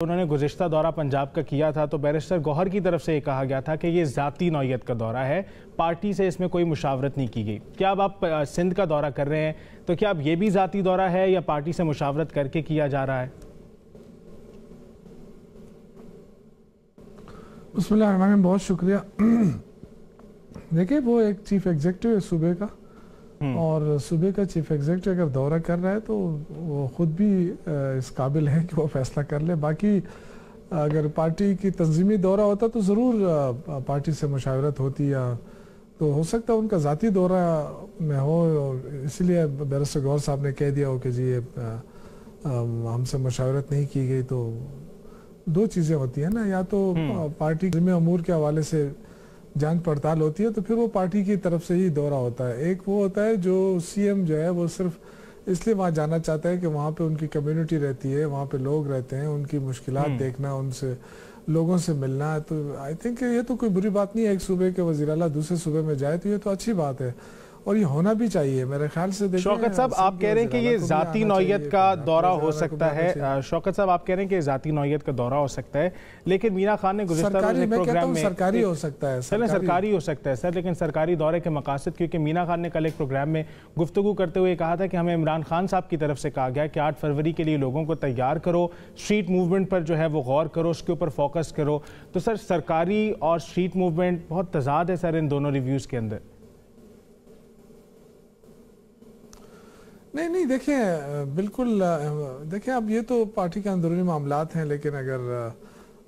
انہوں نے گزشتہ دورہ پنجاب کا کیا تھا تو بیرسٹر گوہر کی طرف سے یہ کہا گیا تھا کہ یہ ذاتی نوعیت کا دورہ ہے، پارٹی سے اس میں کوئی مشاورت نہیں کی گئی۔ کیا اب آپ سندھ کا دورہ کر رہے ہیں تو کیا اب یہ بھی ذاتی دورہ ہے یا پارٹی سے مشاورت کر کے کیا جا رہا ہے؟ بسم اللہ الرحمن الرحیم، بہت شکریہ۔ دیکھیں وہ ایک چیف ایگزیکٹو ہے صوبے کا، اور صوبے کا چیف ایگزیکٹو اگر دورہ کر رہا ہے تو وہ خود بھی اس قابل ہے کہ وہ فیصلہ کر لے۔ باقی اگر پارٹی کی تنظیمی دورہ ہوتا تو ضرور پارٹی سے مشاورت ہوتی، یا تو ہو سکتا ہے ان کا ذاتی دورہ میں ہو، اسی لیے بیرسٹر گوہر صاحب نے کہہ دیا ہو کہ جی ہم سے مشاورت نہیں کی گئی۔ تو دو چیزیں ہوتی ہیں نا، یا تو پارٹی ذمہ امور کے حوالے سے جانچ پڑتال ہوتی ہے تو پھر وہ پارٹی کی طرف سے ہی دورہ ہوتا ہے۔ ایک وہ ہوتا ہے جو سی ایم جو ہے وہ صرف اس لیے وہاں جانا چاہتا ہے کہ وہاں پہ ان کی کمیونٹی رہتی ہے، وہاں پہ لوگ رہتے ہیں، ان کی مشکلات دیکھنا، ان سے لوگوں سے ملنا۔ تو آئی تھنک یہ تو کوئی بری بات نہیں ہے، ایک صوبے کے وزیر اعلیٰ دوسرے صوبے میں جائے تو یہ تو اچھی بات ہے، اور یہ ہونا بھی چاہیے میرے خیال سے۔ شوکت صاحب آپ کہہ رہے ہیں کہ یہ ذاتی نوعیت کا دورہ ہو سکتا ہے، شوکت صاحب آپ کہہ رہے ہیں کہ ذاتی نوعیت کا دورہ ہو سکتا ہے، لیکن مینا خان نے گزشتہ روز ایک پروگرام میں سرکاری ہو سکتا ہے، سرکاری ہو سکتا ہے سر، لیکن سرکاری دورے کے مقاصد، کیونکہ مینا خان نے کل ایک پروگرام میں گفتگو کرتے ہوئے کہا تھا کہ ہمیں عمران خان صاحب کی طرف سے کہا گیا کہ 8 فروری کے لیے لوگوں کو تیار کرو، اسٹریٹ موومنٹ پر جو ہے وہ غور کرو، اس کے اوپر فوکس کرو۔ تو سر سرکاری اور اسٹریٹ موومنٹ بہت تضاد ہے سر ان دونوں ریویوز کے اندر۔ نہیں دیکھیں بالکل، دیکھیں اب یہ تو پارٹی کے اندرونی معاملات ہیں، لیکن اگر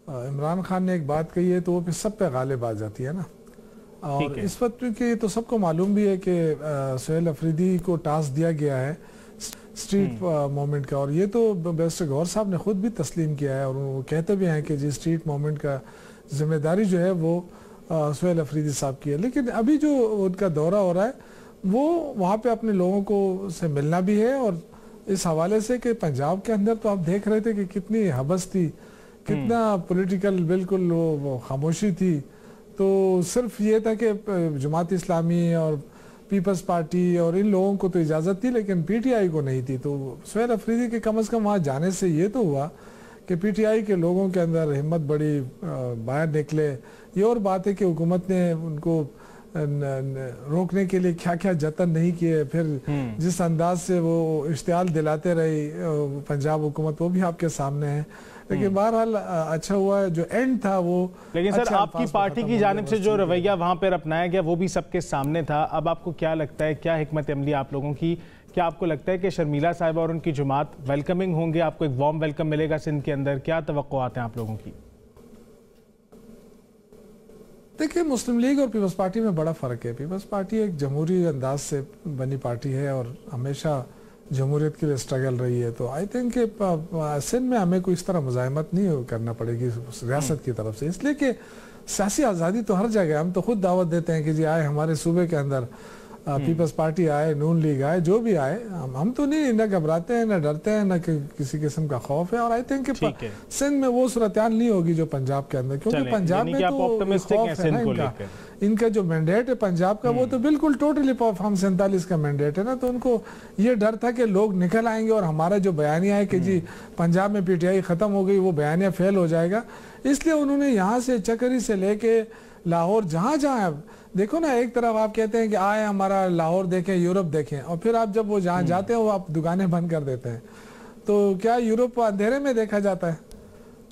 عمران خان نے ایک بات کہی ہے تو وہ پھر سب پہ غالب آ جاتی ہے نا۔ اور اس وقت کیونکہ یہ تو سب کو معلوم بھی ہے کہ سہیل افریدی کو ٹاسک دیا گیا ہے اسٹریٹ موومنٹ کا، اور یہ تو بیرسٹر گوہر صاحب نے خود بھی تسلیم کیا ہے، اور وہ کہتے بھی ہیں کہ جی اسٹریٹ موومنٹ کا ذمہ داری جو ہے وہ سہیل افریدی صاحب کی ہے۔ لیکن ابھی جو ان کا دورہ ہو رہا ہے وہ وہاں پہ اپنے لوگوں کو سے ملنا بھی ہے، اور اس حوالے سے کہ پنجاب کے اندر تو آپ دیکھ رہے تھے کہ کتنی حبس تھی، کتنا پولیٹیکل بالکل وہ خاموشی تھی۔ تو صرف یہ تھا کہ جماعت اسلامی اور پیپلز پارٹی اور ان لوگوں کو تو اجازت تھی، لیکن پی ٹی آئی کو نہیں تھی۔ تو سہیل افریدی کے کم از کم وہاں جانے سے یہ تو ہوا کہ پی ٹی آئی کے لوگوں کے اندر ہمت بڑی باہر نکلے۔ یہ اور بات ہے کہ حکومت نے ان کو روکنے کے لیے کیا کیا جتن نہیں کیے، پھر جس انداز سے وہ اشتعال دلاتے رہی پنجاب حکومت، وہ بھی آپ کے سامنے ہے۔ لیکن بہرحال اچھا ہوا جو اینڈ تھا وہ۔ لیکن سر آپ کی پارٹی کی جانب سے جو رویہ وہاں پر اپنایا گیا وہ بھی سب کے سامنے تھا۔ اب آپ کو کیا لگتا ہے، کیا حکمت عملی آپ لوگوں کی، کیا آپ کو لگتا ہے کہ شرمیلا صاحبہ اور ان کی جماعت ویلکمنگ ہوں گے، آپ کو ایک وارم ویلکم ملے گا سندھ کے اندر؟ کیا توقعات ہیں آپ لوگوں کی؟ دیکھیں مسلم لیگ اور پیپلز پارٹی میں بڑا فرق ہے۔ پیپلز پارٹی ایک جمہوری انداز سے بنی پارٹی ہے اور ہمیشہ جمہوریت کے لیے اسٹرگل رہی ہے۔ تو آئی تھنک کہ سندھ میں ہمیں کوئی اس طرح مزاحمت نہیں کرنا پڑے گی ریاست کی طرف سے، اس لیے کہ سیاسی آزادی تو ہر جگہ، ہم تو خود دعوت دیتے ہیں کہ جی آئے ہمارے صوبے کے اندر، پیپلز پارٹی آئے، نون لیگ آئے، جو بھی آئے، ہم تو نہیں نہ گھبراتے ہیں، نہ ڈرتے ہیں، نہ کسی قسم کا خوف ہے۔ اور آئی تھنک کہ سندھ میں وہ صورتحال نہیں ہوگی جو پنجاب کے اندر، کیونکہ پنجاب میں تو خوف ہے نا ان کا جو مینڈیٹ ہے پنجاب کا، وہ تو بالکل ٹوٹلی فارم 47 کا مینڈیٹ ہے نا۔ تو ان کو یہ ڈر تھا کہ لوگ نکل آئیں گے اور ہمارا جو بیانیہ ہے کہ جی پنجاب میں پی ٹی آئی ختم ہو گئی، وہ بیانیہ فیل ہو جائے گا، اس لیے انہوں نے یہاں سے چکری سے لے کے لاہور جہاں دیکھو نا، ایک طرف آپ کہتے ہیں کہ آئے ہمارا لاہور دیکھیں، یورپ دیکھیں، اور پھر آپ جب وہ جہاں جاتے ہیں وہ آپ دکانیں بند کر دیتے ہیں۔ تو کیا یورپ اندھیرے میں دیکھا جاتا ہے؟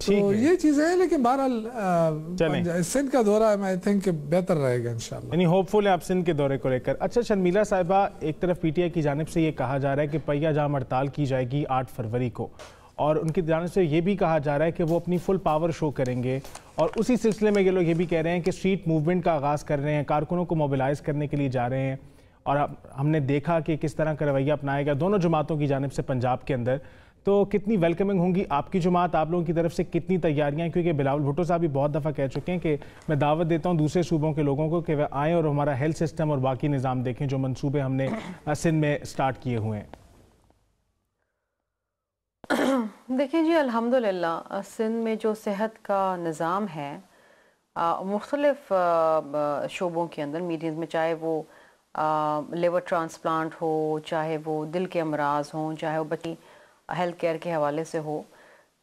تو یہ چیزیں ہیں، لیکن بہرحال سندھ کا دورہ میں تھنک کہ بہتر رہے گا انشاءاللہ۔ یعنی ہوپ فل ہے آپ سندھ کے دورے کو لے کر۔ اچھا شرمیلا صاحبہ، ایک طرف پی ٹی آئی کی جانب سے یہ کہا جا رہا ہے کہ پہیہ جام ہڑتال کی جائے گی 8 فروری کو، اور ان کی جانب سے یہ بھی کہا جا رہا ہے کہ وہ اپنی فل پاور شو کریں گے، اور اسی سلسلے میں یہ لوگ یہ بھی کہہ رہے ہیں کہ اسٹریٹ موومنٹ کا آغاز کر رہے ہیں، کارکنوں کو موبلائز کرنے کے لیے جا رہے ہیں، اور ہم نے دیکھا کہ کس طرح کا رویہ اپنایا گیا دونوں جماعتوں کی جانب سے پنجاب کے اندر۔ تو کتنی ویلکمنگ ہوں گی آپ کی جماعت، آپ لوگوں کی طرف سے کتنی تیاریاں ہیں؟ کیونکہ بلاول بھٹو صاحب بھی بہت دفعہ کہہ چکے ہیں کہ میں دعوت دیتا ہوں دوسرے صوبوں کے لوگوں کو کہ وہ آئیں اور ہمارا ہیلتھ سسٹم اور باقی نظام دیکھیں جو منصوبے ہم نے سندھ میں سٹارٹ کیے ہوئے ہیں۔ دیکھیں جی الحمدللہ سندھ میں جو صحت کا نظام ہے مختلف شعبوں کے اندر، میڈینز میں، چاہے وہ لیور ٹرانسپلانٹ ہو، چاہے وہ دل کے امراض ہوں، چاہے وہ بچی ہیلتھ کیئر کے حوالے سے ہو،